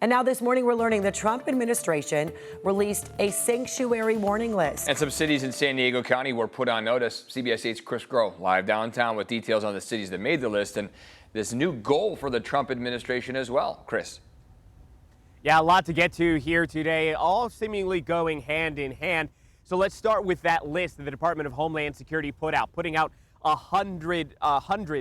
And now this morning, we're learning the Trump administration released a sanctuary warning list. And some cities in San Diego County were put on notice. CBS 8's Chris Groh live downtown with details on the cities that made the list and this new goal for the Trump administration as well. Chris. Yeah, a lot to get to here today, all seemingly going hand in hand. So let's start with that list that the Department of Homeland Security put out, putting out hundreds,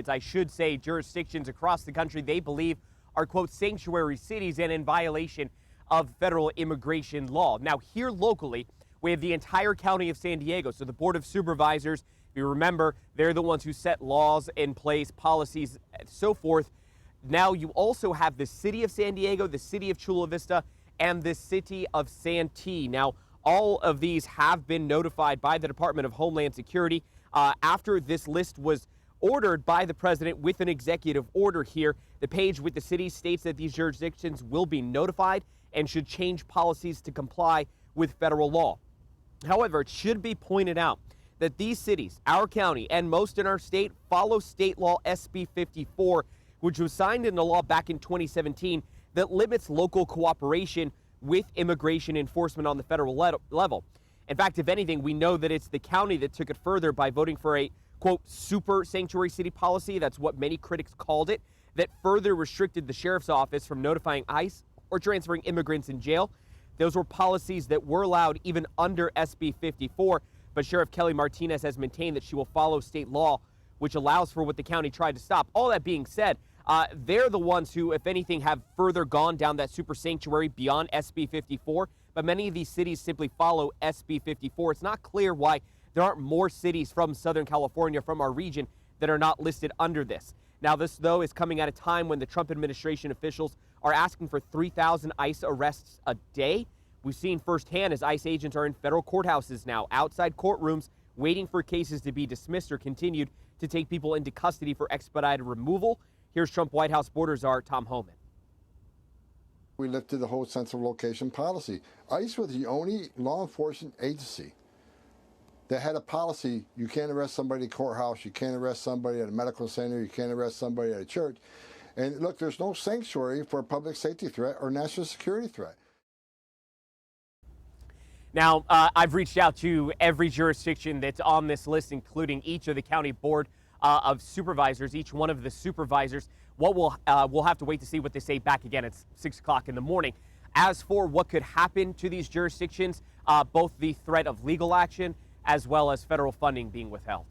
I should say, jurisdictions across the country they believe are, quote, sanctuary cities and in violation of federal immigration law. Now, here locally, we have the entire county of San Diego. So the Board of Supervisors, if you remember, they're the ones who set laws in place, policies, and so forth. Now you also have the city of San Diego, the city of Chula Vista, and the city of Santee. Now, all of these have been notified by the Department of Homeland Security after this list was ordered by the president with an executive order here. The page with the city states that these jurisdictions will be notified and should change policies to comply with federal law. However, it should be pointed out that these cities, our county, and most in our state follow state law SB 54, which was signed into law back in 2017 that limits local cooperation with immigration enforcement on the federal level. In fact, if anything, we know that it's the county that took it further by voting for a, quote, super sanctuary city policy. That's what many critics called it, that further restricted the sheriff's office from notifying ICE or transferring immigrants in jail. Those were policies that were allowed even under SB 54, but Sheriff Kelly Martinez has maintained that she will follow state law, which allows for what the county tried to stop. All that being said, they're the ones who, if anything, have further gone down that super sanctuary beyond SB 54, but many of these cities simply follow SB 54. It's not clear why there aren't more cities from Southern California, from our region, that are not listed under this. Now, this, though, is coming at a time when the Trump administration officials are asking for 3,000 ICE arrests a day. We've seen firsthand as ICE agents are in federal courthouses now, outside courtrooms, waiting for cases to be dismissed or continued to take people into custody for expedited removal. Here's Trump White House border czar Tom Homan. We lifted the whole central location policy. ICE was the only law enforcement agency that had a policy: you can't arrest somebody at a courthouse, you can't arrest somebody at a medical center, you can't arrest somebody at a church. And look, there's no sanctuary for a public safety threat or national security threat. Now, I've reached out to every jurisdiction that's on this list, including each of the county board of supervisors, each one of the supervisors. What we'll have to wait to see what they say back again at 6 o'clock in the morning. As for what could happen to these jurisdictions, both the threat of legal action as well as federal funding being withheld.